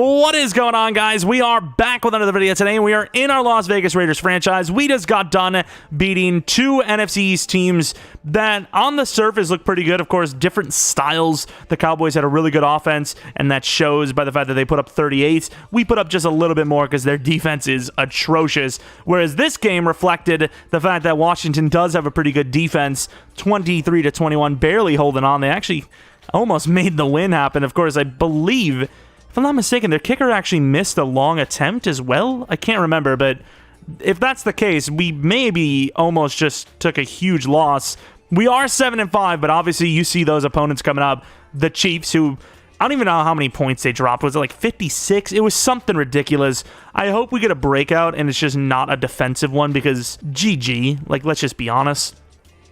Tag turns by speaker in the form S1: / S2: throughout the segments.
S1: What is going on, guys? We are back with another video today. We are in our Las Vegas Raiders franchise. We just got done beating two NFC East teams that on the surface look pretty good. Of course, different styles. The Cowboys had a really good offense, and that shows by the fact that they put up 38. We put up just a little bit more because their defense is atrocious. Whereas this game reflected the fact that Washington does have a pretty good defense, 23-21, barely holding on. They actually almost made the win happen. Of course, I believe, if I'm not mistaken, their kicker actually missed a long attempt as well. I can't remember, but if that's the case, we maybe almost just took a huge loss. We are 7-5, but obviously you see those opponents coming up. The Chiefs, who I don't even know how many points they dropped. Was it like 56? It was something ridiculous. I hope we get a breakout and it's just not a defensive one because GG. Like, let's just be honest.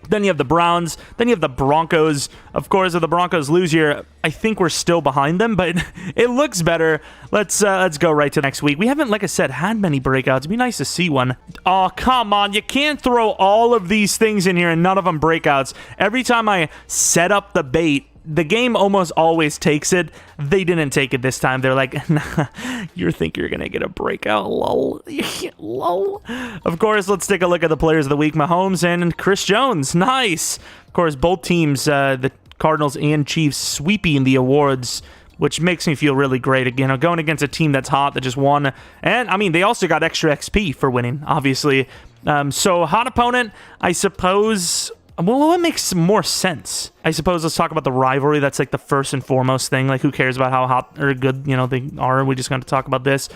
S1: Then you have the Browns. Then you have the Broncos. Of course, if the Broncos lose here, I think we're still behind them, but it looks better. Let's go right to next week. We haven't, like I said, had many breakouts. It'd be nice to see one. Oh, come on. You can't throw all of these things in here and none of them breakouts. Every time I set up the bait, the game almost always takes it. They didn't take it this time. They're like, nah, you think you're going to get a breakout? Lol. Lol. Of course, let's take a look at the players of the week. Mahomes and Chris Jones. Nice. Of course, both teams, the Cardinals and Chiefs, sweeping the awards, which makes me feel really great. You know, going against a team that's hot that just won. And, I mean, they also got extra XP for winning, obviously. So, hot opponent, I suppose. Well, what makes more sense? I suppose let's talk about the rivalry. That's like the first and foremost thing. Like, who cares about how hot or good, you know, they are? We're just going to talk about this.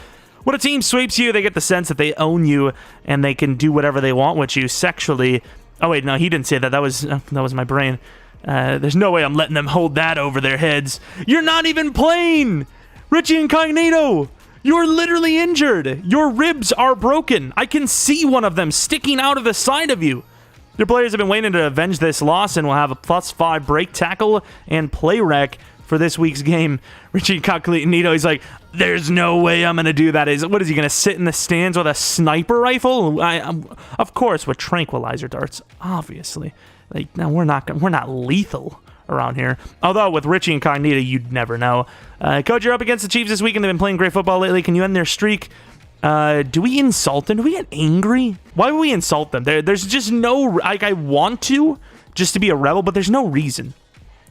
S1: When a team sweeps you, they get the sense that they own you and they can do whatever they want with you sexually. Oh, wait, no, he didn't say that. That was my brain. There's no way I'm letting them hold that over their heads. You're not even playing! Richie Incognito! You're literally injured. Your ribs are broken. I can see one of them sticking out of the side of you. Your players have been waiting to avenge this loss and will have a +5 break tackle and play rec for this week's game. Richie Incognito, he's like, there's no way I'm going to do that. What is he going to sit in the stands with a sniper rifle? Of course, with tranquilizer darts, obviously. Like, no, we're not lethal around here. Although with Richie Incognito, you'd never know. Coach, you're up against the Chiefs this week and they've been playing great football lately. Can you end their streak? Do we insult them? Do we get angry? Why would we insult them? There's just no... Like, I want to, just to be a rebel, but there's no reason.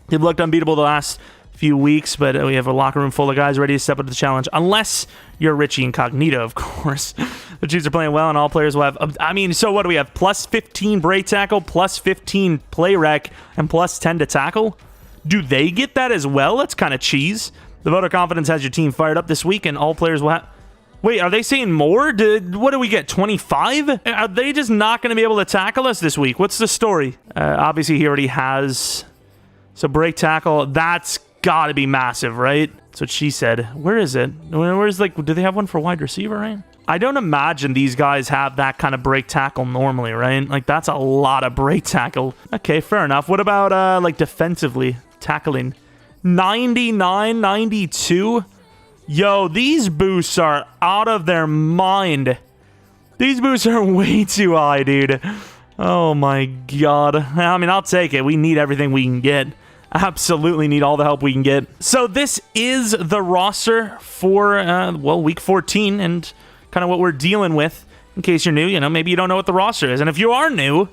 S1: They've looked unbeatable the last few weeks, but we have a locker room full of guys ready to step up to the challenge. Unless you're Richie Incognito, of course. The Chiefs are playing well, and all players will have... I mean, so what do we have? +15 break tackle, +15 play rec, and +10 to tackle? Do they get that as well? That's kind of cheese. The vote of confidence has your team fired up this week, and all players will have... Wait, are they saying more? What do we get, 25? Are they just not going to be able to tackle us this week? What's the story? Obviously, he already has. So, break tackle, that's got to be massive, right? That's what she said. Where is it? Where's, like, do they have one for wide receiver, right? I don't imagine these guys have that kind of break tackle normally, right? Like, that's a lot of break tackle. Okay, fair enough. What about, like, defensively tackling? 99, 92? Yo, these boosts are out of their mind. These boosts are way too high, dude. Oh my god. I mean, I'll take it. We need everything we can get. Absolutely need all the help we can get. So this is the roster for, well, week 14 and kind of what we're dealing with. In case you're new, you know, maybe you don't know what the roster is. And if you are new,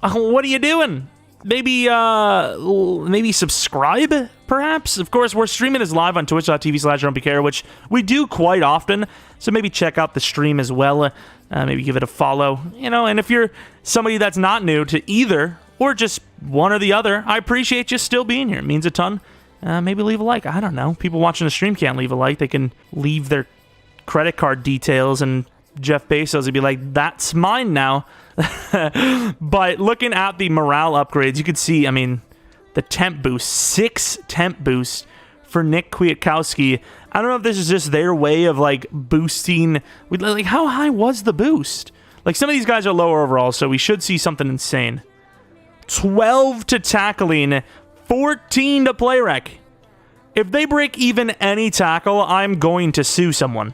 S1: what are you doing? Maybe subscribe, perhaps? Of course, we're streaming this live on twitch.tv/Jeromepkr, which we do quite often, so maybe check out the stream as well. Maybe give it a follow, you know, and if you're somebody that's not new to either, or just one or the other, I appreciate you still being here. It means a ton. Maybe leave a like. I don't know. People watching the stream can't leave a like. They can leave their credit card details, and Jeff Bezos would be like, that's mine now. But looking at the morale upgrades, you could see, I mean, the temp boost, 6 temp boosts for Nick Kwiatkowski. I don't know if this is just their way of, like, boosting. Like, how high was the boost? Like, some of these guys are lower overall, so we should see something insane. 12 to tackling, 14 to play rec. If they break even any tackle, I'm going to sue someone.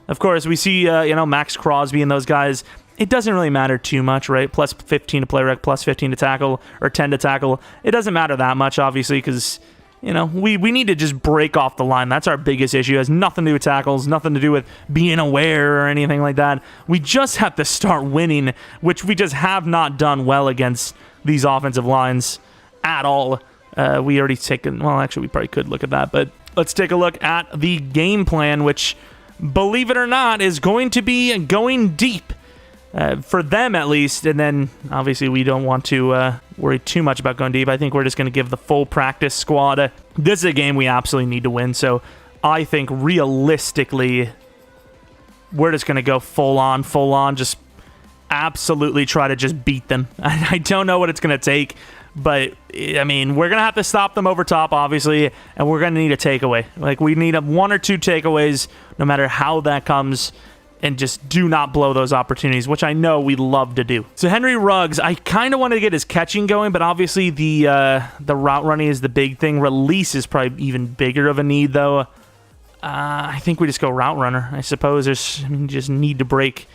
S1: Of course, we see, you know, Max Crosby and those guys. It doesn't really matter too much, right? +15 to play rec, +15 to tackle, or 10 to tackle. It doesn't matter that much, obviously, because you know, we need to just break off the line. That's our biggest issue. It has nothing to do with tackles, nothing to do with being aware or anything like that. We just have to start winning, which we just have not done well against these offensive lines at all. We already taken, well, actually, we probably could look at that, but let's take a look at the game plan, which, believe it or not, is going to be going deep. For them, at least, and then, obviously, we don't want to worry too much about going deep. I think we're just going to give the full practice squad. This is a game we absolutely need to win, so I think, realistically, we're just going to go full on, just absolutely try to just beat them. I don't know what it's going to take, but, I mean, we're going to have to stop them over top, obviously, and we're going to need a takeaway. Like, we need 1 or 2 takeaways, no matter how that comes, and just do not blow those opportunities, which I know we love to do. So Henry Ruggs, I kind of wanted to get his catching going, but obviously the route running is the big thing. Release is probably even bigger of a need, though. I think we just go route runner. I suppose you just need to break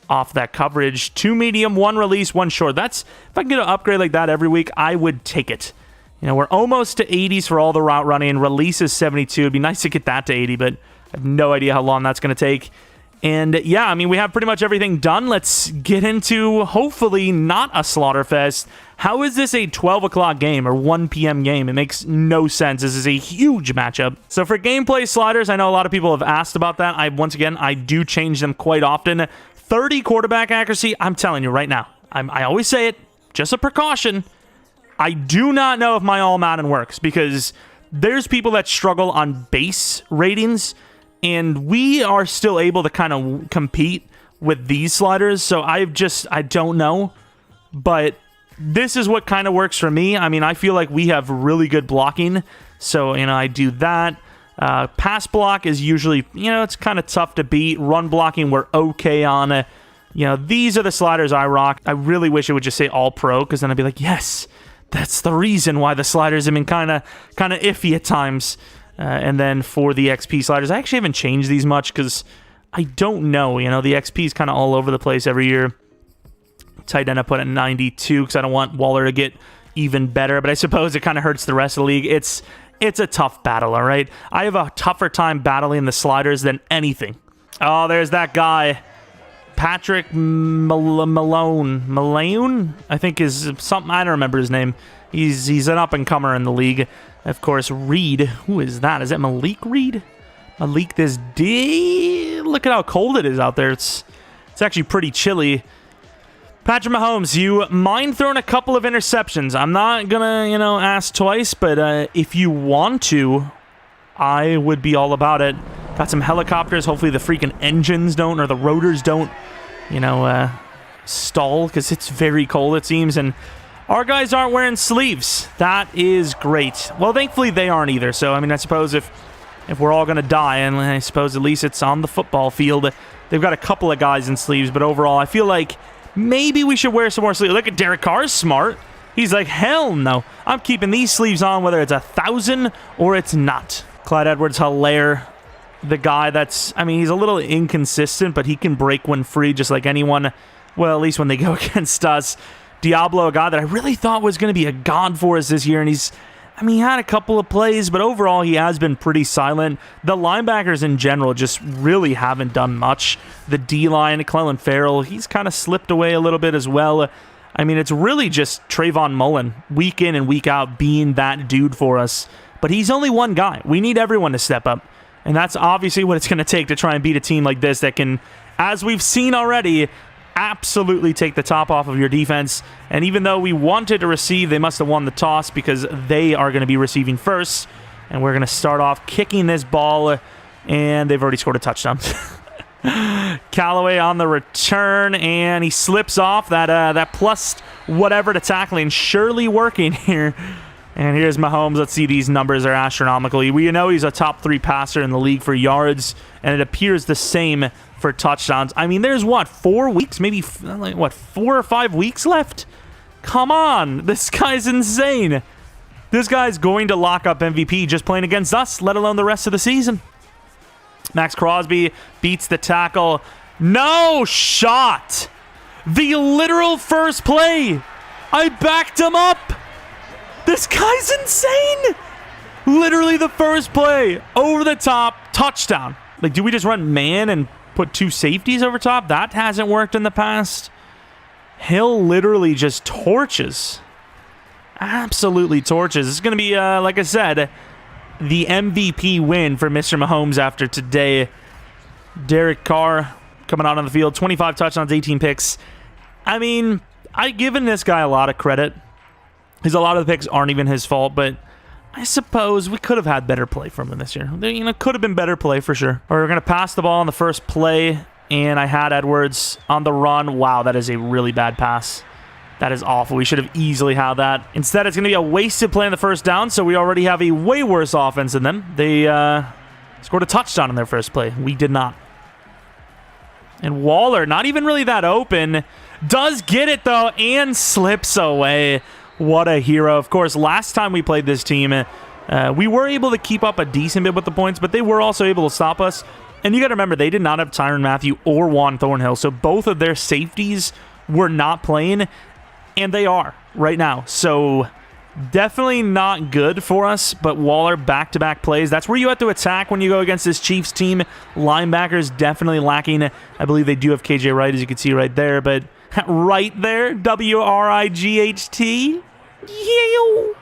S1: off that coverage. 2 medium, 1 release, 1 short. That's, if I can get an upgrade like that every week, I would take it. You know, we're almost to 80s for all the route running. Release is 72. It'd be nice to get that to 80, but I have no idea how long that's going to take. And yeah, I mean, we have pretty much everything done. Let's get into, hopefully, not a slaughterfest. How is this a 12 o'clock game or 1 p.m. game? It makes no sense. This is a huge matchup. So for gameplay sliders, I know a lot of people have asked about that. Once again, I do change them quite often. 30 quarterback accuracy, I'm telling you right now. I always say it, just a precaution. I do not know if my all Madden works because there's people that struggle on base ratings, and we are still able to kind of compete with these sliders, so I don't know. But this is what kind of works for me. I mean, I feel like we have really good blocking, so, you know, I do that. Pass block is usually, you know, it's kind of tough to beat. Run blocking, we're okay on it. You know, these are the sliders I rock. I really wish it would just say all pro, because then I'd be like, yes, that's the reason why the sliders have been kind of iffy at times. And then for the XP sliders, I actually haven't changed these much because I don't know. You know, the XP is kind of all over the place every year. Tight end I put at 92 because I don't want Waller to get even better. But I suppose it kind of hurts the rest of the league. It's a tough battle, all right? I have a tougher time battling the sliders than anything. Oh, there's that guy. Patrick Malone, I think is something. I don't remember his name. He's an up-and-comer in the league. Of course, Reed. Who is that? Is that Malik Reed? Malik this D. Look at how cold it is out there. It's actually pretty chilly. Patrick Mahomes, you mind throwing a couple of interceptions? I'm not gonna, you know, ask twice, but if you want to, I would be all about it. Got some helicopters. Hopefully the freaking engines don't, or the rotors don't, you know, stall, because it's very cold, it seems, and our guys aren't wearing sleeves. That is great. Well, thankfully they aren't either. So, I mean, I suppose if we're all going to die, and I suppose at least it's on the football field, they've got a couple of guys in sleeves. But overall, I feel like maybe we should wear some more sleeves. Look at Derek Carr's smart. He's like, hell no. I'm keeping these sleeves on whether it's 1,000 or it's not. Clyde Edwards-Helaire, the guy that's, I mean, he's a little inconsistent, but he can break when free just like anyone. Well, at least when they go against us. Diablo, a guy that I really thought was going to be a god for us this year, and he had a couple of plays, but overall he has been pretty silent. The linebackers in general just really haven't done much. The D-line, Clelin Ferrell, he's kind of slipped away a little bit as well. I mean, it's really just Trayvon Mullen, week in and week out, being that dude for us. But he's only one guy. We need everyone to step up, and that's obviously what it's going to take to try and beat a team like this that can, as we've seen already, absolutely take the top off of your defense. And even though we wanted to receive, they must have won the toss because they are going to be receiving first. And we're going to start off kicking this ball, and they've already scored a touchdown. Callaway on the return, and he slips off. That plus whatever to tackling surely working here. And here's Mahomes. Let's see, these numbers are astronomical. We know he's a top 3 passer in the league for yards, and it appears the same for touchdowns. I mean, there's 4 weeks, maybe 4 or 5 weeks left? Come on, this guy's insane. This guy's going to lock up MVP just playing against us, let alone the rest of the season. Max Crosby beats the tackle. No shot. The literal first play. I backed him up. This guy's insane. Literally the first play, over the top, touchdown. Like, do we just run man and put 2 safeties over top? That hasn't worked in the past. Hill literally just torches. Absolutely torches. It's going to be, like I said, the MVP win for Mr. Mahomes after today. Derek Carr coming out on the field, 25 touchdowns, 18 picks. I mean, I've given this guy a lot of credit, because a lot of the picks aren't even his fault, but I suppose we could have had better play from him this year. You know, could have been better play for sure. Or we're going to pass the ball on the first play, and I had Edwards on the run. Wow, that is a really bad pass. That is awful. We should have easily had that. Instead, it's going to be a wasted play on the first down, so we already have a way worse offense than them. They scored a touchdown in their first play. We did not. And Waller, not even really that open, does get it, though, and slips away. What a hero. Of course, last time we played this team, we were able to keep up a decent bit with the points, but they were also able to stop us. And you got to remember, they did not have Tyrann Mathieu or Juan Thornhill, so both of their safeties were not playing, and they are right now. So definitely not good for us, but Waller back-to-back plays. That's where you have to attack when you go against this Chiefs team. Linebackers definitely lacking. I believe they do have KJ Wright, as you can see right there, but right there, W-R-I-G-H-T.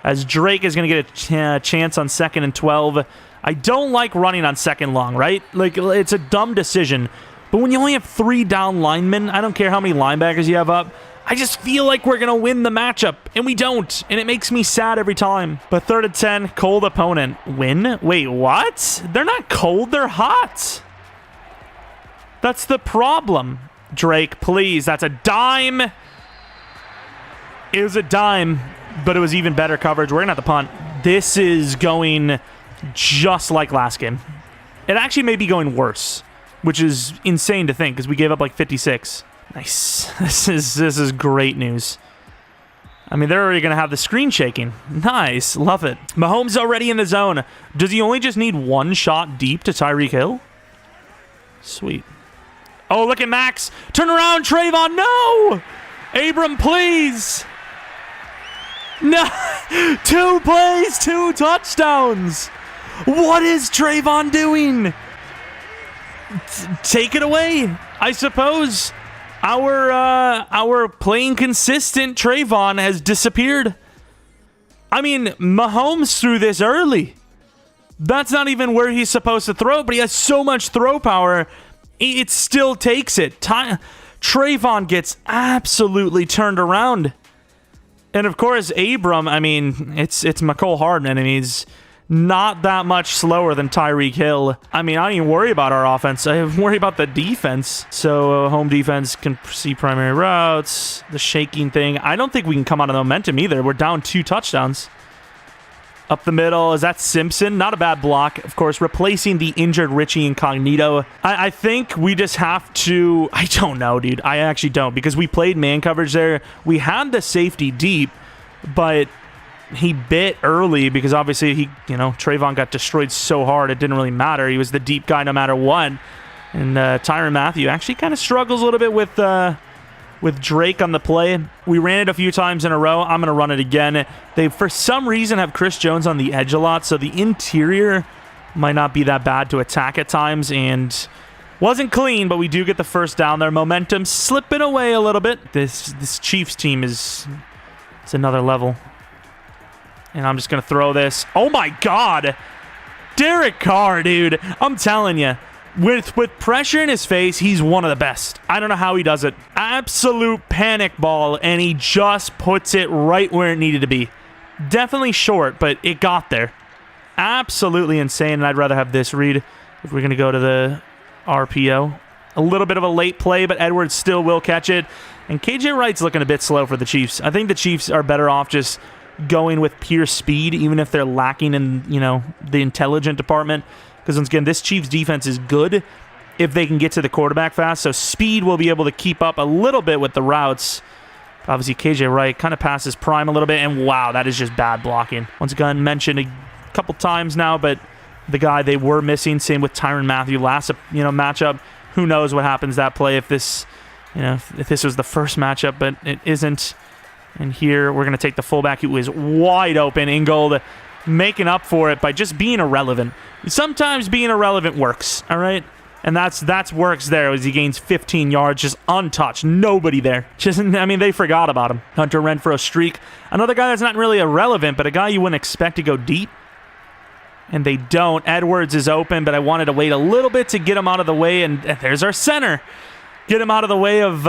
S1: As Drake is going to get a chance on 2nd and 12. I don't like running on 2nd long, right? Like, it's a dumb decision. But when you only have 3 down linemen, I don't care how many linebackers you have up, I just feel like we're going to win the matchup, and we don't, and it makes me sad every time. But 3rd and 10, cold opponent. Win? Wait, what? They're not cold, they're hot. That's the problem. Drake, please, that's a dime. It was a dime, but it was even better coverage. We're going to have to punt. This is going just like last game. It actually may be going worse, which is insane to think, because we gave up like 56. Nice. This is great news. I mean, they're already going to have the screen shaking. Nice. Love it. Mahomes already in the zone. Does he only just need 1 shot deep to Tyreek Hill? Sweet. Oh, look at Max. Turn around, Trayvon. No! Abram, please. No. 2 plays, 2 touchdowns. What is Trayvon doing? Take it away, I suppose. Our playing consistent Trayvon has disappeared. I mean, Mahomes threw this early. That's not even where he's supposed to throw, but he has so much throw power, it still takes it. Trayvon gets absolutely turned around. And of course, Abram, I mean, it's McCole Hardman, and he's not that much slower than Tyreek Hill. I mean, I don't even worry about our offense. I worry about the defense. So home defense can see primary routes, the shaking thing. I don't think we can come out of momentum either. We're down 2 touchdowns. Up the middle, is that Simpson? Not a bad block. Of course, replacing the injured Richie Incognito. I think we just have to... I don't know, dude. I actually don't, because we played man coverage there. We had the safety deep, but he bit early because obviously Trayvon got destroyed so hard it didn't really matter. He was the deep guy no matter what. And Tyrann Mathieu actually kind of struggles a little bit with Drake on the play. We ran it a few times in a row. I'm going to run it again. They, for some reason, have Chris Jones on the edge a lot, so the interior might not be that bad to attack at times, and wasn't clean, but we do get the first down there. Momentum slipping away a little bit. This Chiefs team it's another level. And I'm just going to throw this. Oh, my God. Derek Carr, dude. I'm telling you. With pressure in his face, he's one of the best. I don't know how he does it. Absolute panic ball, and he just puts it right where it needed to be. Definitely short, but it got there. Absolutely insane, and I'd rather have this read if we're going to go to the RPO. A little bit of a late play, but Edwards still will catch it. And KJ Wright's looking a bit slow for the Chiefs. I think the Chiefs are better off just going with pure speed, even if they're lacking in, the intelligent department. Because once again, this Chiefs defense is good if they can get to the quarterback fast. So speed will be able to keep up a little bit with the routes. Obviously, KJ Wright kind of passes prime a little bit. And wow, that is just bad blocking. Once again, mentioned a couple times now, but the guy they were missing, same with Tyrann Mathieu last matchup. Who knows what happens that play if this, if this was the first matchup, but it isn't. And here we're going to take the fullback who is wide open. Ingold making up for it by just being irrelevant. Sometimes being irrelevant works, all right? And that's works there as he gains 15 yards, just untouched. Nobody there. Just, I mean, they forgot about him. Hunter Renfrow streak. Another guy that's not really irrelevant, but a guy you wouldn't expect to go deep. And they don't. Edwards is open, but I wanted to wait a little bit to get him out of the way. And there's our center. Get him out of the way of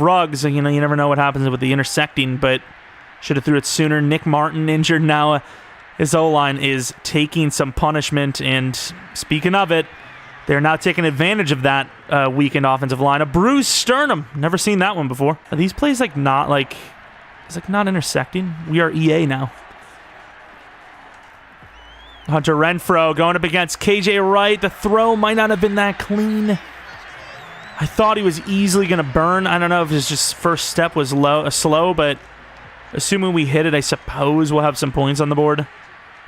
S1: Ruggs. You know, you never know what happens with the intersecting, but should have threw it sooner. Nick Martin injured now. His O-line is taking some punishment. And speaking of it, they're now taking advantage of that weakened offensive line. A bruised sternum. Never seen that one before. Are these plays not intersecting? We are EA now. Hunter Renfrow going up against KJ Wright. The throw might not have been that clean. I thought he was easily going to burn. I don't know if his just first step was slow, but assuming we hit it, I suppose we'll have some points on the board.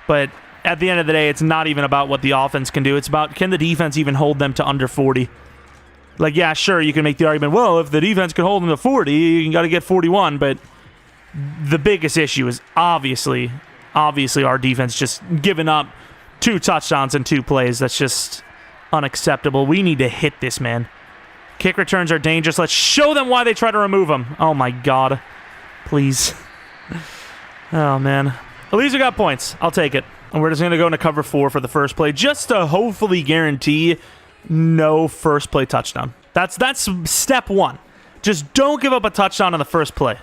S1: But at the end of the day, it's not even about what the offense can do. It's about, can the defense even hold them to under 40? Like, yeah, sure, you can make the argument, well, if the defense can hold them to 40, you got to get 41. But the biggest issue is obviously our defense just giving up 2 touchdowns in 2 plays. That's just unacceptable. We need to hit this, man. Kick returns are dangerous. Let's show them why they try to remove them. Oh, my God. Please. Oh, man. At least we got points. I'll take it. And we're just going to go into cover 4 for the first play, just to hopefully guarantee no first play touchdown. That's step 1. Just don't give up a touchdown on the first play.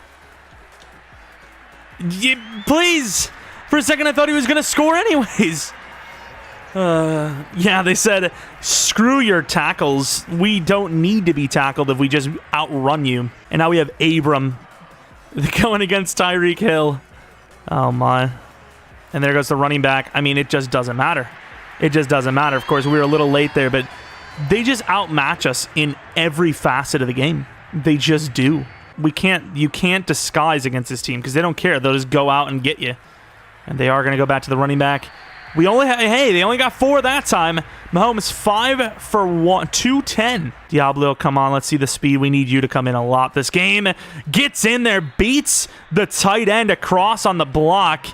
S1: Please. For a second, I thought he was going to score anyways. Yeah, they said, screw your tackles. We don't need to be tackled if we just outrun you. And now we have Abram going against Tyreek Hill. Oh, my. And there goes the running back. I mean, it just doesn't matter. It just doesn't matter. Of course, we were a little late there, but they just outmatch us in every facet of the game. They just do. You can't disguise against this team because they don't care. They'll just go out and get you. And they are going to go back to the running back. They only got 4 that time. Mahomes 5 for 210. Diablo, come on, let's see the speed. We need you to come in a lot this game. Gets in there, beats the tight end across on the block.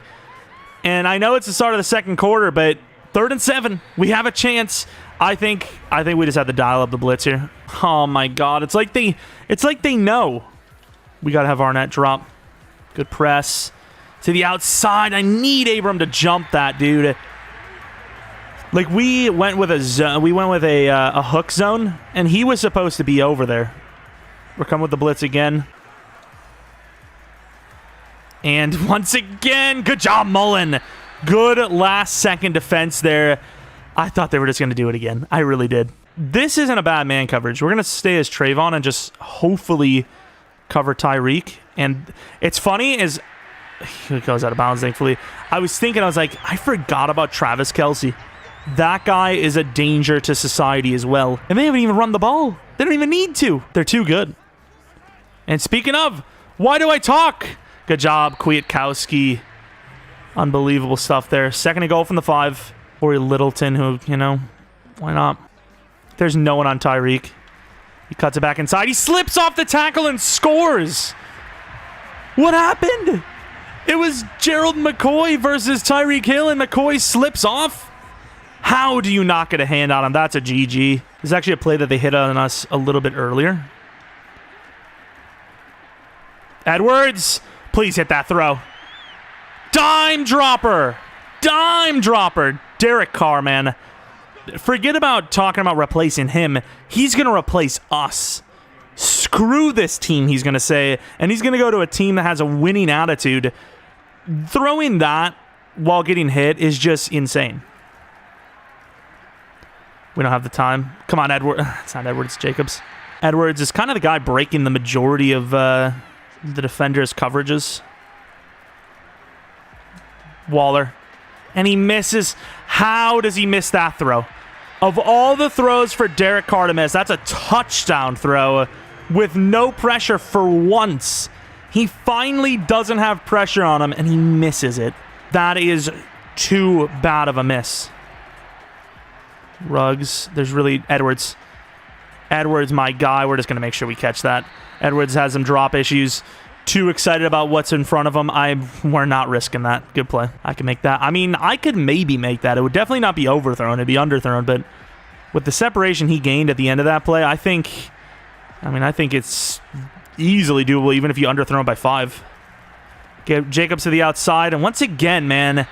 S1: And I know it's the start of the second quarter, but 3rd and 7. We have a chance. I think we just have to dial up the blitz here. Oh my God. It's like they know. We gotta have Arnett drop. Good press. To the outside. I need Abram to jump that, dude. Like, we went with a hook zone, and he was supposed to be over there. We're coming with the blitz again. And once again, good job, Mullen. Good last-second defense there. I thought they were just going to do it again. I really did. This isn't a bad man coverage. We're going to stay as Trayvon and just hopefully cover Tyreek. And it's funny is he goes out of bounds, thankfully. I was like, I forgot about Travis Kelce. That guy is a danger to society as well. And they haven't even run the ball. They don't even need to. They're too good. And speaking of, why do I talk? Good job, Kwiatkowski. Unbelievable stuff there. 2nd and goal from the 5. Or Littleton, who, why not? There's no one on Tyreek. He cuts it back inside. He slips off the tackle and scores. What happened? It was Gerald McCoy versus Tyreek Hill, and McCoy slips off. How do you not get a hand on him? That's a GG. There's actually a play that they hit on us a little bit earlier. Edwards, please hit that throw. Dime dropper. Dime dropper. Derek Carr, man. Forget about talking about replacing him. He's going to replace us. Screw this team, he's going to say. And he's going to go to a team that has a winning attitude. Throwing that while getting hit is just insane. We don't have the time. Come on, Edwards. It's not Edwards, it's Jacobs. Edwards is kind of the guy breaking the majority of the defender's coverages. Waller. And he misses. How does he miss that throw? Of all the throws for Derek Carr to miss, that's a touchdown throw with no pressure for once. He finally doesn't have pressure on him, and he misses it. That is too bad of a miss. Ruggs. There's really Edwards. Edwards, my guy. We're just going to make sure we catch that. Edwards has some drop issues. too excited about what's in front of them. We're not risking that. Good play. I can make that. I mean, I could maybe make that. It would definitely not be overthrown. It'd be underthrown, but with the separation he gained at the end of that play, I think it's easily doable even if you underthrow by 5. Get Jacobs to the outside, and once again, man,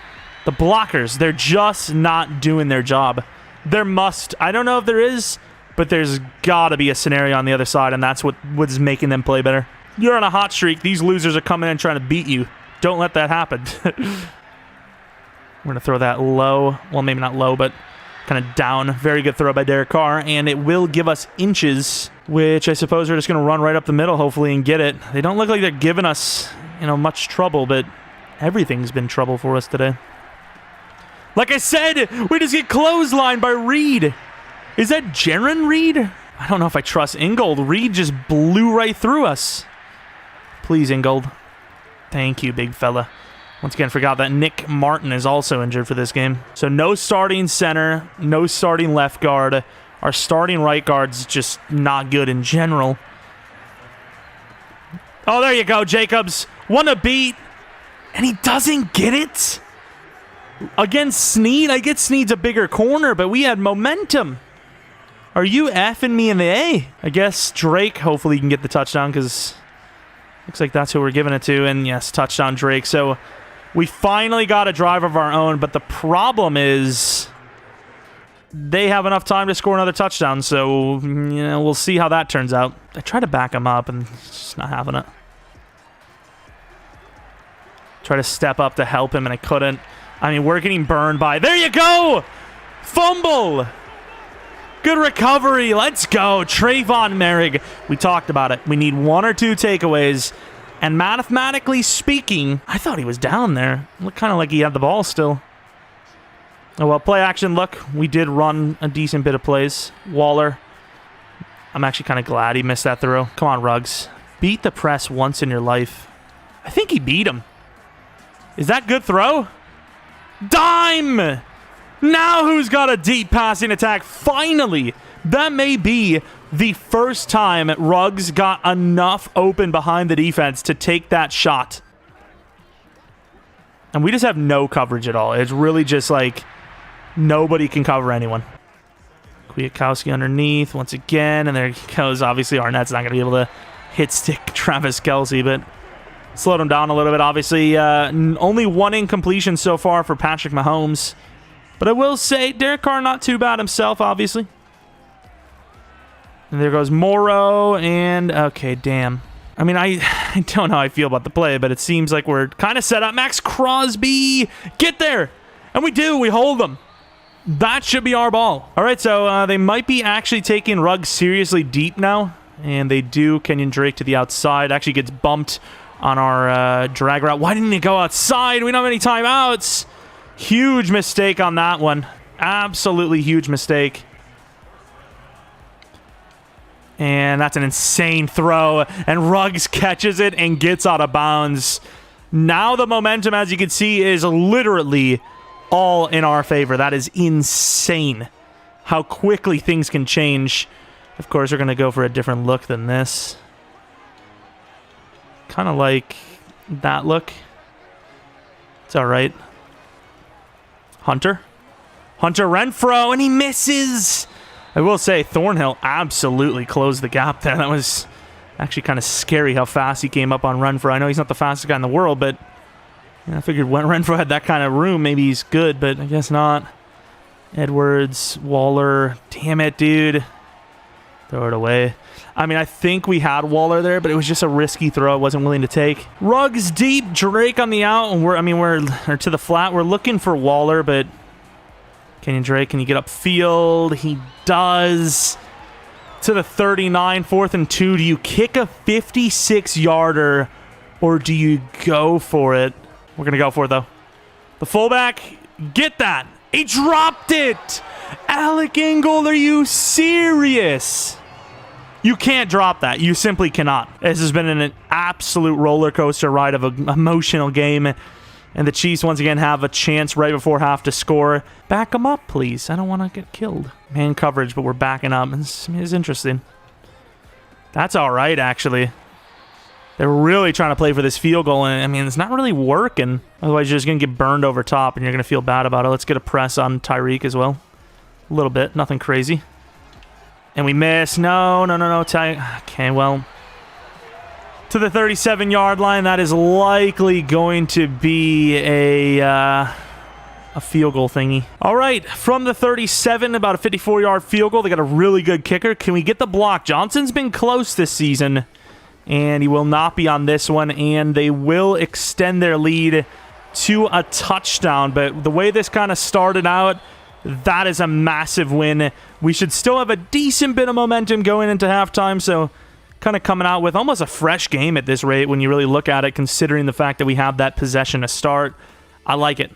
S1: the blockers, they're just not doing their job. I don't know if there is, but there's got to be a scenario on the other side, and that's what's making them play better. You're on a hot streak. These losers are coming in and trying to beat you. Don't let that happen. We're going to throw that low. Well, maybe not low, but kind of down. Very good throw by Jeromepkr, and it will give us inches, which I suppose we're just going to run right up the middle, hopefully, and get it. They don't look like they're giving us, much trouble, but everything's been trouble for us today. Like I said, we just get clotheslined by Reed. Is that Jaren Reed? I don't know if I trust Ingold. Reed just blew right through us. Please, Ingold. Thank you, big fella. Once again, forgot that Nick Martin is also injured for this game. So no starting center, no starting left guard. Our starting right guard's just not good in general. Oh, there you go, Jacobs. One a beat, and he doesn't get it? Against Sneed? I get Sneed's a bigger corner, but we had momentum. Are you effing me in the A? I guess Drake hopefully can get the touchdown because looks like that's who we're giving it to. And yes, touchdown Drake. So we finally got a drive of our own, but the problem is they have enough time to score another touchdown. So, we'll see how that turns out. I tried to back him up and just not having it. Try to step up to help him and I couldn't. I mean, we're getting burned by... There you go! Fumble! Good recovery. Let's go. Trayvon Merrick. We talked about it. We need 1 or 2 takeaways. And mathematically speaking, I thought he was down there. Looked kind of like he had the ball still. Oh, well, play action. Look, we did run a decent bit of plays. Waller. I'm actually kind of glad he missed that throw. Come on, Ruggs. Beat the press once in your life. I think he beat him. Is that good throw? Dime! Now who's got a deep passing attack? Finally! That may be the first time Ruggs got enough open behind the defense to take that shot. And we just have no coverage at all. It's really just like nobody can cover anyone. Kwiatkowski underneath once again. And there he goes. Obviously, Arnett's not going to be able to hit stick Travis Kelce, but slowed him down a little bit, obviously. Only 1 incompletion so far for Patrick Mahomes. But I will say, Derek Carr not too bad himself, obviously. And there goes Morrow, and... Okay, damn. I mean, I don't know how I feel about the play, but it seems like we're kind of set up. Max Crosby! Get there! And we do, we hold them. That should be our ball. All right, so they might be actually taking Ruggs seriously deep now. And they do. Kenyon Drake to the outside. Actually gets bumped on our drag route. Why didn't he go outside? We don't have any timeouts. Huge mistake on that one. Absolutely huge mistake. And that's an insane throw. And Ruggs catches it and gets out of bounds. Now the momentum, as you can see, is literally all in our favor. That is insane how quickly things can change. Of course, we're going to go for a different look than this. Kind of like that look. It's all right. Hunter Renfro, and he misses. I will say Thornhill absolutely closed the gap there. That was actually kind of scary how fast he came up on Renfro. I know he's not the fastest guy in the world, but I figured when Renfro had that kind of room, maybe he's good, but I guess not. Edwards, Waller, damn it, dude. Throw it away. I mean, I think we had Waller there, but it was just a risky throw I wasn't willing to take. Ruggs deep, Drake on the out, and we're to the flat. We're looking for Waller, but Kenyon Drake, can you get upfield? He does. To the 39, 4th and 2. Do you kick a 56-yarder, or do you go for it? We're going to go for it, though. The fullback, get that. He dropped it. Alec Ingold, are you serious? You can't drop that. You simply cannot. This has been an absolute roller coaster ride of an emotional game. And the Chiefs once again have a chance right before half to score. Back them up, please. I don't want to get killed. Man coverage, but we're backing up. It's interesting. That's all right, actually. They're really trying to play for this field goal, and I mean, it's not really working. Otherwise, you're just going to get burned over top, and you're going to feel bad about it. Let's get a press on Tyreek as well. A little bit, nothing crazy. And we miss. No. Okay, well, to the 37-yard line, that is likely going to be a field goal thingy. All right, from the 37, about a 54-yard field goal. They got a really good kicker. Can we get the block? Johnson's been close this season, and he will not be on this one, and they will extend their lead to a touchdown. But the way this kind of started out, that is a massive win. We should still have a decent bit of momentum going into halftime, so kind of coming out with almost a fresh game at this rate when you really look at it, considering the fact that we have that possession to start. I like it.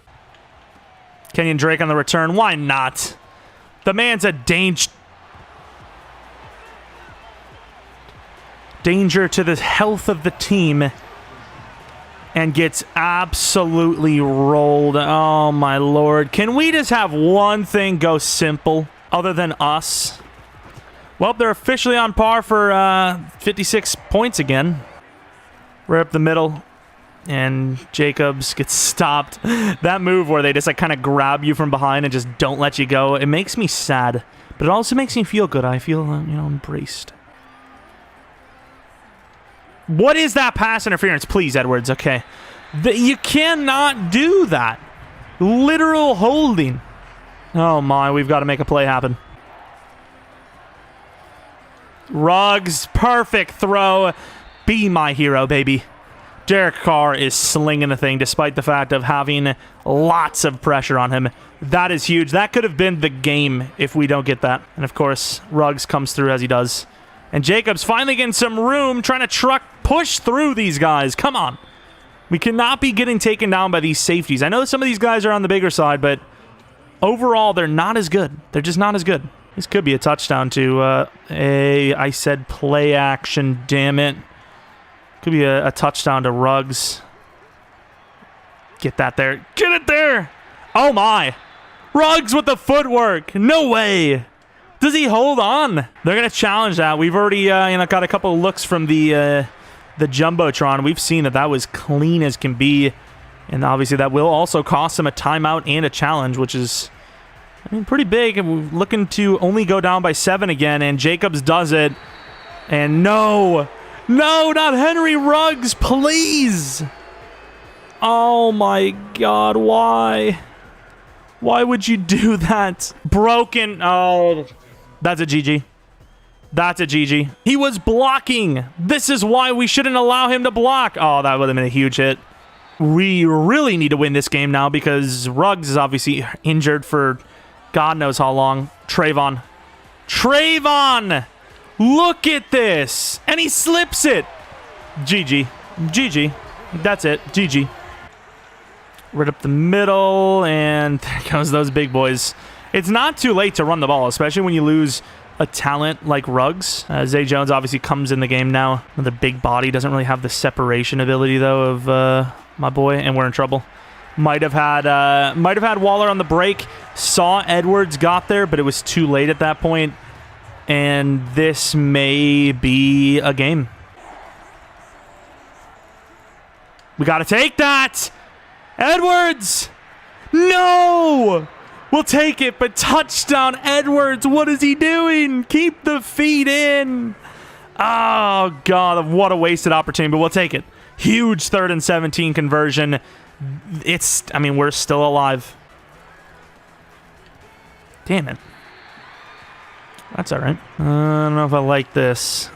S1: Kenyon Drake on the return. Why not? The man's a danger to the health of the team and gets absolutely rolled. Oh, my Lord. Can we just have one thing go simple other than us? Well, they're officially on par for 56 points again. Right up the middle. And Jacobs gets stopped. That move where they just like kind of grab you from behind and just don't let you go. It makes me sad, but it also makes me feel good. I feel, embraced. What is that pass interference? Please, Edwards. Okay. You cannot do that. Literal holding. Oh my, we've got to make a play happen. Ruggs, perfect throw. Be my hero, baby. Derek Carr is slinging the thing despite the fact of having lots of pressure on him. That is huge. That could have been the game if we don't get that. And of course, Ruggs comes through as he does. And Jacobs finally getting some room, trying to push through these guys. Come on. We cannot be getting taken down by these safeties. I know some of these guys are on the bigger side, but overall, they're not as good. They're just not as good. This could be a touchdown to I said play action, damn it. Could be a touchdown to Ruggs. Get that there. Get it there. Oh, my. Ruggs with the footwork. No way. Does he hold on? They're going to challenge that. We've already got a couple of looks from the Jumbotron. We've seen that was clean as can be. And obviously that will also cost him a timeout and a challenge, which is, pretty big. We're looking to only go down by 7 again, and Jacobs does it. And no, not Henry Ruggs, please. Oh my God, why? Why would you do that? Broken. Oh, that's a GG. That's a GG. He was blocking. This is why we shouldn't allow him to block. Oh, that would have been a huge hit. We really need to win this game now because Ruggs is obviously injured for God knows how long. Trayvon. Look at this. And he slips it. GG. That's it. GG. Right up the middle. And there goes those big boys. It's not too late to run the ball, especially when you lose a talent like Ruggs. Zay Jones obviously comes in the game now. Another big body. Doesn't really have the separation ability, though, of my boy. And we're in trouble. Might have had Waller on the break. Saw Edwards got there, but it was too late at that point. And this may be a game. We got to take that. Edwards. No. We'll take it, but touchdown Edwards. What is he doing? Keep the feet in. Oh, God. What a wasted opportunity, but we'll take it. Huge 3rd and 17 conversion. We're still alive. Damn it. That's all right. I don't know if I like this.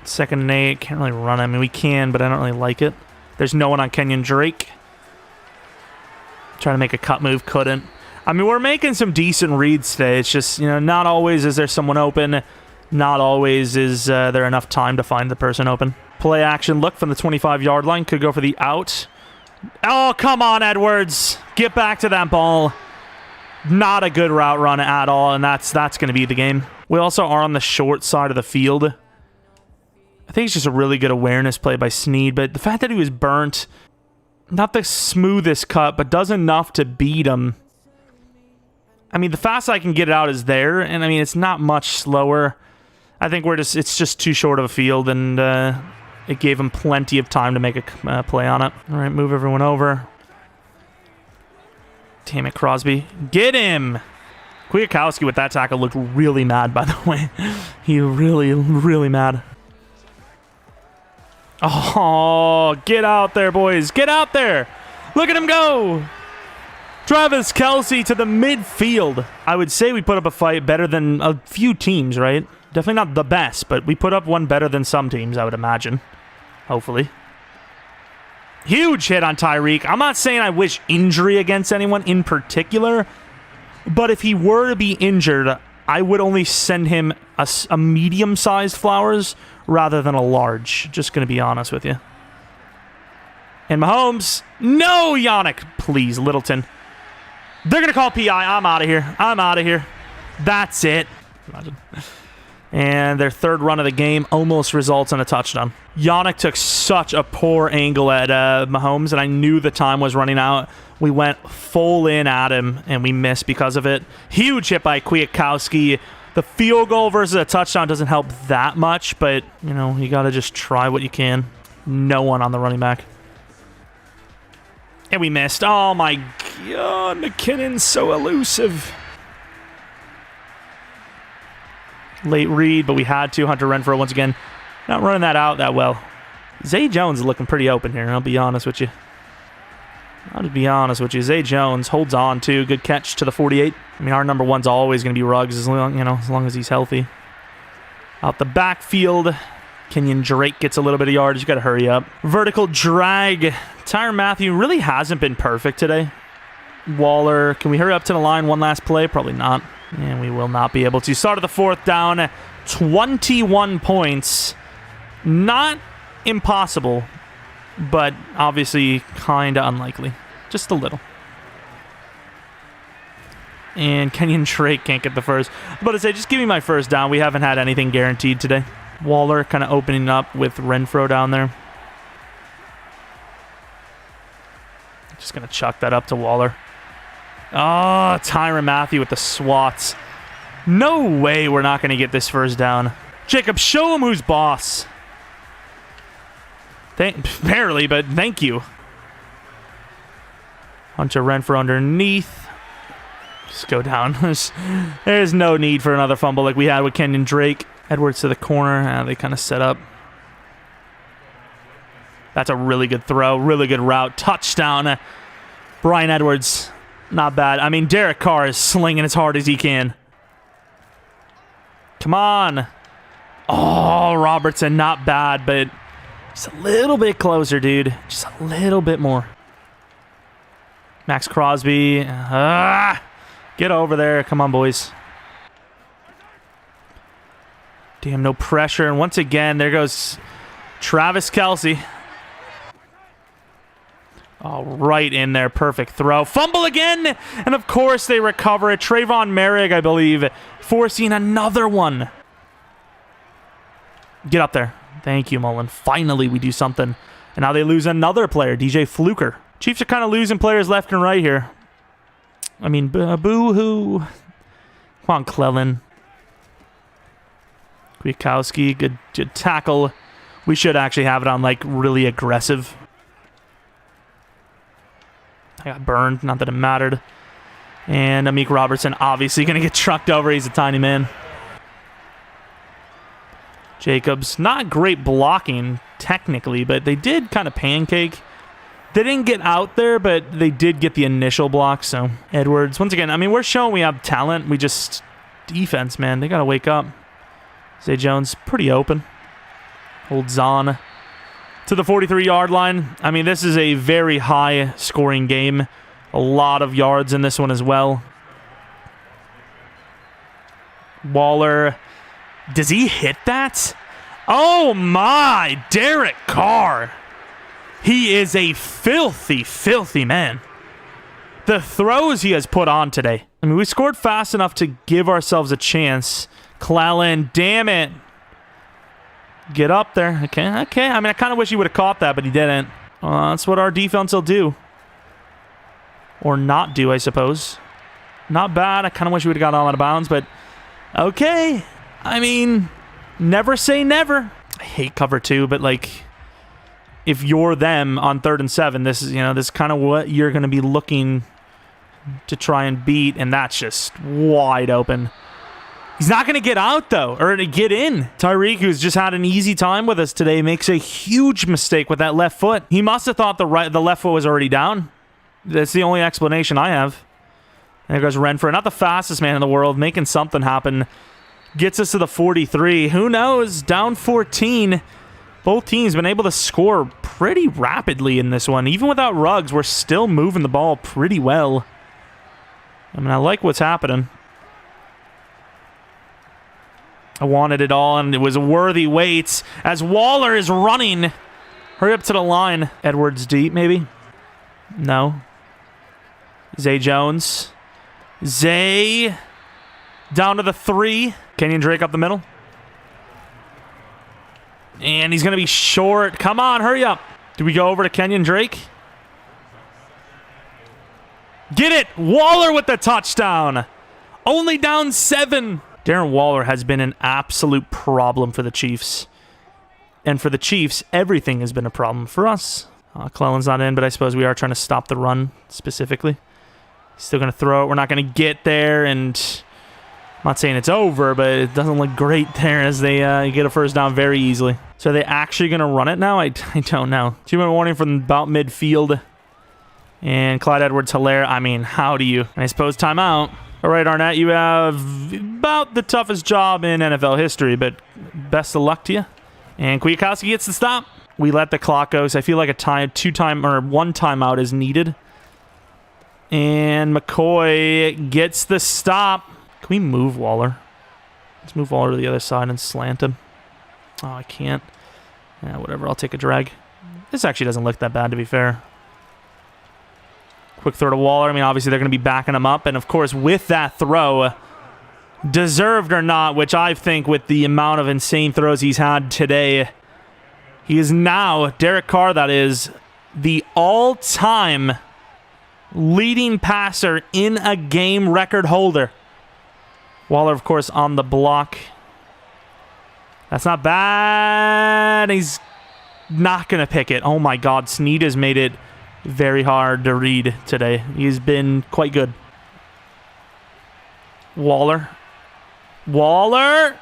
S1: 2nd and 8. Can't really run it. We can, but I don't really like it. There's no one on Kenyon Drake. Trying to make a cut move. Couldn't. We're making some decent reads today. It's just, not always is there someone open. Not always is there enough time to find the person open. Play action. Look from the 25-yard line. Could go for the out. Oh, come on, Edwards. Get back to that ball. Not a good route run at all, and that's going to be the game. We also are on the short side of the field. I think it's just a really good awareness play by Snead, but the fact that he was burnt, not the smoothest cut, but does enough to beat him. The fastest I can get it out is there, and it's not much slower. I think it's just too short of a field, and it gave him plenty of time to make a play on it. All right, move everyone over. Damn it, Crosby. Get him! Kwiatkowski with that tackle looked really mad, by the way. He really, really mad. Oh, get out there, boys. Get out there. Look at him go. Travis Kelce to the midfield. I would say we put up a fight better than a few teams, right? Definitely not the best, but we put up one better than some teams, I would imagine. Hopefully. Huge hit on Tyreek. I'm not saying I wish injury against anyone in particular, but if he were to be injured, I would only send him a medium-sized flowers rather than a large. Just going to be honest with you. And Mahomes. No, Yannick. Please, Littleton. They're going to call PI. I'm out of here. I'm out of here. That's it. Imagine. And their third run of the game almost results in a touchdown. Yannick took such a poor angle at Mahomes, and I knew the time was running out. We went full in at him, and we missed because of it. Huge hit by Kwiatkowski. The field goal versus a touchdown doesn't help that much, but, you know, you got to just try what you can. No one on the running back. And we missed. Oh, my God. McKinnon's so elusive. Late read, but we had to. Hunter Renfrow once again not running that out that well. Zay Jones is looking pretty open here, I'll be honest with you. Zay Jones holds on to. Good catch to the 48. I mean, our number one's always going to be Ruggs as long as he's healthy. Out the backfield, Kenyon Drake gets a little bit of yardage. You got to hurry up. Vertical drag. Tyrann Mathieu really hasn't been perfect today. Waller, can we hurry up to the line one last play? Probably not. And we will not be able to. Start of the fourth down, 21 points. Not impossible, but obviously kind of unlikely. Just a little. And Kenyon Drake can't get the first. I was about to say, just give me my first down. We haven't had anything guaranteed today. Waller kind of opening up with Renfrow down there. Just going to chuck that up to Waller. Oh, Tyrann Mathieu with the swats. No way we're not going to get this first down. Jacob, show him who's boss. Barely, but thank you. Hunter Renfrow underneath. Just go down. There's no need for another fumble like we had with Kenyon Drake. Edwards to the corner. They kind of set up. That's a really good throw. Really good route. Touchdown. Bryan Edwards. Not bad. I mean, Derek Carr is slinging as hard as he can. Come on. Oh, Robertson, not bad, but just a little bit closer, dude. Just a little bit more. Max Crosby. Get over there. Come on, boys. Damn, no pressure. And once again, there goes Travis Kelce. Oh, right in there. Perfect throw. Fumble again. And, of course, they recover it. Trayvon Merrick, I believe, forcing another one. Get up there. Thank you, Mullen. Finally, we do something. And now they lose another player, DJ Fluker. Chiefs are kind of losing players left and right here. I mean, boo-hoo. Come on, Clellan. Kwiatkowski, good tackle. We should actually have it on, like, really aggressive. I got burned, not that it mattered. And Amik Robertson obviously going to get trucked over. He's a tiny man. Jacobs, not great blocking technically, but they did kind of pancake. They didn't get out there, but they did get the initial block. So Edwards, once again, I mean, we're showing we have talent. We just, defense, man, they got to wake up. Zay Jones, pretty open. Holds on to the 43-yard line. I mean, this is a very high-scoring game. A lot of yards in this one as well. Waller. Does he hit that? Oh, my. Derek Carr. He is a filthy, filthy man. The throws he has put on today. I mean, we scored fast enough to give ourselves a chance. Clellan, damn it. Get up there. Okay. I mean, I kind of wish he would have caught that, but he didn't. That's what our defense will do. Or not do, I suppose. Not bad. I kind of wish we would have got all out of bounds, but okay. I mean, never say never. I hate cover two, but, like, if you're them on 3rd and 7, this is, this is kind of what you're going to be looking to try and beat, and that's just wide open. He's not going to get out, though, or to get in. Tyreek, who's just had an easy time with us today, makes a huge mistake with that left foot. He must have thought the left foot was already down. That's the only explanation I have. And there goes Renfrew. Not the fastest man in the world, making something happen. Gets us to the 43. Who knows? Down 14. Both teams been able to score pretty rapidly in this one. Even without Ruggs, we're still moving the ball pretty well. I mean, I like what's happening. I wanted it all, and it was a worthy wait as Waller is running. Hurry up to the line. Edwards deep, maybe? No. Zay Jones. Zay down to the 3. Kenyon Drake up the middle. And he's going to be short. Come on, hurry up. Do we go over to Kenyon Drake? Get it! Waller with the touchdown. Only down 7. Darren Waller has been an absolute problem for the Chiefs. And for the Chiefs, everything has been a problem. For us, Clellan's not in, but I suppose we are trying to stop the run specifically. Still going to throw it. We're not going to get there, and I'm not saying it's over, but it doesn't look great there as they get a first down very easily. So are they actually going to run it now? I don't know. 2-minute warning from about midfield. And Clyde Edwards-Helaire, I mean, how do you? And I suppose timeout. All right, Arnett, you have about the toughest job in NFL history, but best of luck to you. And Kwiatkowski gets the stop. We let the clock go, so I feel like one timeout is needed. And McCoy gets the stop. Can we move Waller? Let's move Waller to the other side and slant him. Oh, I can't. Yeah, whatever, I'll take a drag. This actually doesn't look that bad, to be fair. Quick throw to Waller. I mean, obviously, they're going to be backing him up. And, of course, with that throw, deserved or not, which I think with the amount of insane throws he's had today, he is now, Derek Carr, that is, the all-time leading passer in a game record holder. Waller, of course, on the block. That's not bad. He's not going to pick it. Oh, my God. Snead has made it very hard to read today. He's been quite good. Waller. Waller?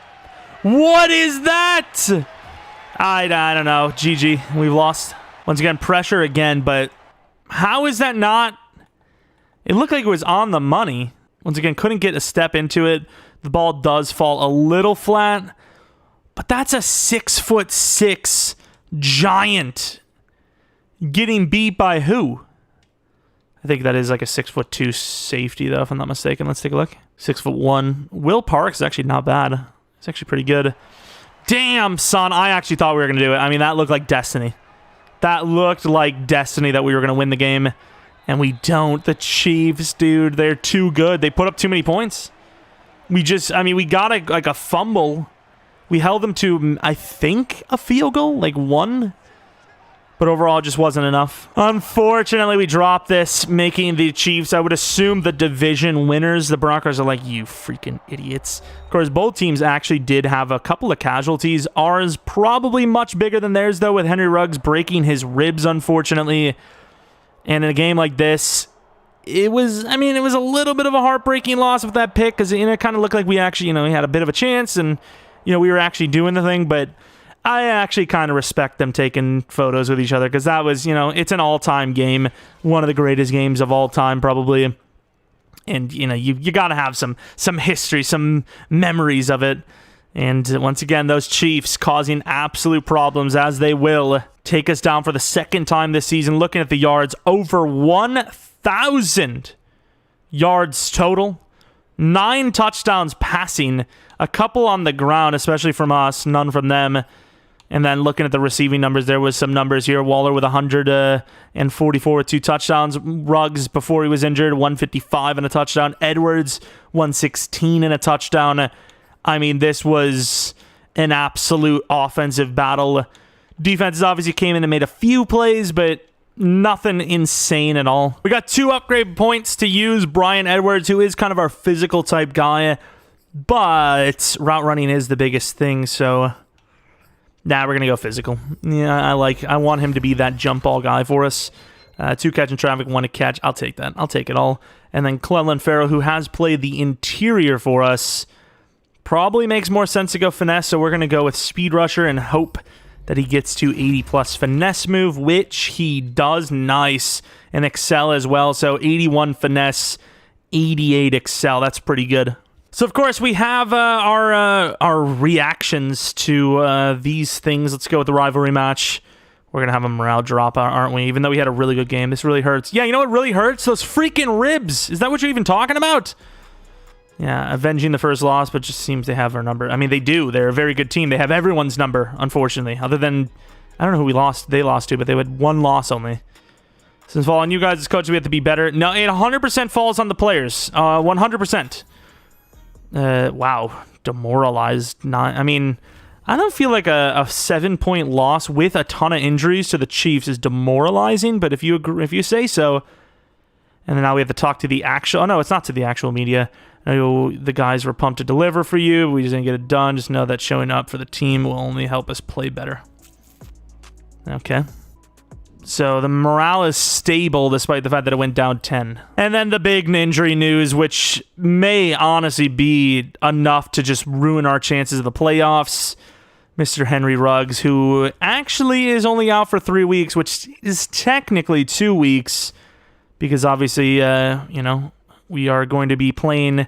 S1: What is that? I don't know. GG. We've lost. Once again, pressure again, but how is that not? It looked like it was on the money. Once again, couldn't get a step into it. The ball does fall a little flat, but that's a 6'6" giant getting beat by who? I think that is like a 6'2" safety, though, if I'm not mistaken. Let's take a look. 6'1". Will Parks is actually not bad. It's actually pretty good. Damn, son. I actually thought we were going to do it. I mean, that looked like destiny. That looked like destiny that we were going to win the game. And we don't. The Chiefs, dude, they're too good. They put up too many points. We got a fumble. We held them to, I think, a field goal, like 1. But overall, it just wasn't enough. Unfortunately, we dropped this, making the Chiefs, I would assume, the division winners. The Broncos are like, you freaking idiots. Of course, both teams actually did have a couple of casualties. Ours probably much bigger than theirs, though, with Henry Ruggs breaking his ribs, unfortunately. And in a game like this, it was a little bit of a heartbreaking loss with that pick, because it kind of looked like we actually, we had a bit of a chance, and, we were actually doing the thing, but I actually kind of respect them taking photos with each other, because that was, it's an all-time game, one of the greatest games of all time, probably. And, you got to have some history, some memories of it. And once again, those Chiefs causing absolute problems, as they will, take us down for the second time this season. Looking at the yards, over 1,000 yards total. 9 touchdowns passing, a couple on the ground, especially from us, none from them. And then looking at the receiving numbers, there was some numbers here. Waller with 144 with 2 touchdowns. Ruggs, before he was injured, 155 and a touchdown. Edwards, 116 and a touchdown. I mean, this was an absolute offensive battle. Defenses obviously came in and made a few plays, but nothing insane at all. We got 2 upgrade points to use. Brian Edwards, who is kind of our physical type guy, but route running is the biggest thing, so Nah, we're going to go physical. Yeah, I want him to be that jump ball guy for us. 2 catch in traffic, 1 to catch. I'll take that. I'll take it all. And then Cleveland Farrell, who has played the interior for us, probably makes more sense to go finesse, so we're going to go with Speed Rusher and hope that he gets to 80-plus finesse move, which he does. Nice. And excel as well, so 81 finesse, 88 excel. That's pretty good. So, of course, we have our reactions to these things. Let's go with the rivalry match. We're going to have a morale drop, aren't we? Even though we had a really good game. This really hurts. Yeah, you know what really hurts? Those freaking ribs. Is that what you're even talking about? Yeah, avenging the first loss, but just seems they have our number. I mean, they do. They're a very good team. They have everyone's number, unfortunately. Other than, I don't know who they lost to, but they had 1 loss only. Since fall on you guys as coaches, we have to be better. No, it 100% falls on the players. 100%. Wow. Demoralized. I mean, I don't feel like a 7-point loss with a ton of injuries to the Chiefs is demoralizing, but if you agree, if you say so. And then now we have to talk to the actual... Oh, no, it's not to the actual media. No, the guys were pumped to deliver for you. We just didn't get it done. Just know that showing up for the team will only help us play better. Okay. So the morale is stable despite the fact that it went down 10. And then the big injury news, which may honestly be enough to just ruin our chances of the playoffs. Mr. Henry Ruggs, who actually is only out for 3 weeks, which is technically 2 weeks, because obviously, you know, we are going to be playing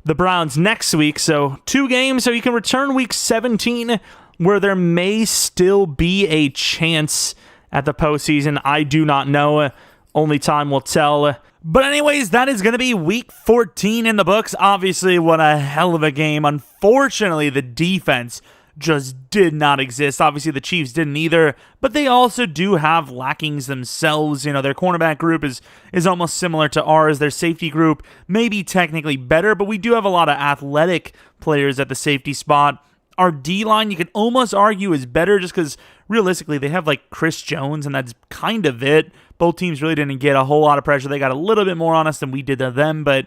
S1: the Browns next week. So 2 games, so he can return week 17, where there may still be a chance at the postseason. I do not know. Only time will tell. But anyways, that is going to be week 14 in the books. Obviously, what a hell of a game. Unfortunately, the defense just did not exist. Obviously, the Chiefs didn't either, but they also do have lackings themselves. You know, their cornerback group is almost similar to ours. Their safety group may be technically better, but we do have a lot of athletic players at the safety spot. Our D-line, you could almost argue, is better just because, realistically, they have, like, Chris Jones, and that's kind of it. Both teams really didn't get a whole lot of pressure. They got a little bit more on us than we did to them, but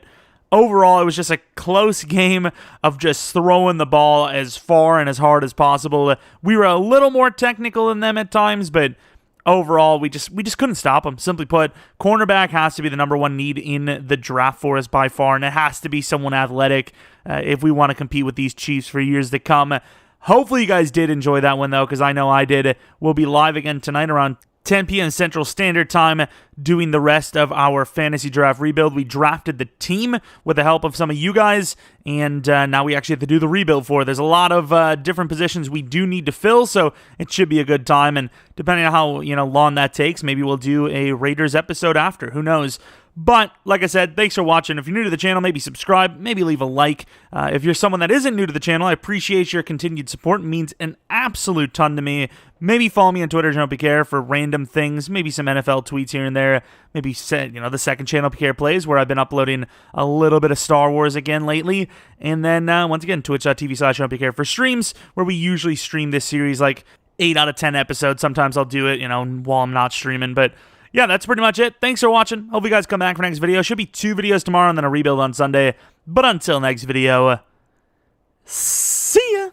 S1: overall, it was just a close game of just throwing the ball as far and as hard as possible. We were a little more technical than them at times, but overall, we just couldn't stop them. Simply put, cornerback has to be the number 1 need in the draft for us by far, and it has to be someone athletic if we want to compete with these Chiefs for years to come. Hopefully, you guys did enjoy that one, though, because I know I did. We'll be live again tonight around 10 p.m. Central Standard Time, doing the rest of our fantasy draft rebuild. We drafted the team with the help of some of you guys, and now we actually have to do the rebuild for it. There's a lot of different positions we do need to fill, so it should be a good time, and depending on how long that takes, maybe we'll do a Raiders episode after. Who knows? But, like I said, thanks for watching. If you're new to the channel, maybe subscribe, maybe leave a like. If you're someone that isn't new to the channel, I appreciate your continued support. It means an absolute ton to me. Maybe follow me on Twitter, Jeromepkr, for random things, maybe some NFL tweets here and there. Maybe, the second channel, Pkr Plays, where I've been uploading a little bit of Star Wars again lately. And then, once again, twitch.tv/Jeromepkr for streams, where we usually stream this series like 8 out of 10 episodes. Sometimes I'll do it, while I'm not streaming, but yeah, that's pretty much it. Thanks for watching. Hope you guys come back for next video. Should be 2 videos tomorrow and then a rebuild on Sunday. But until next video, see ya!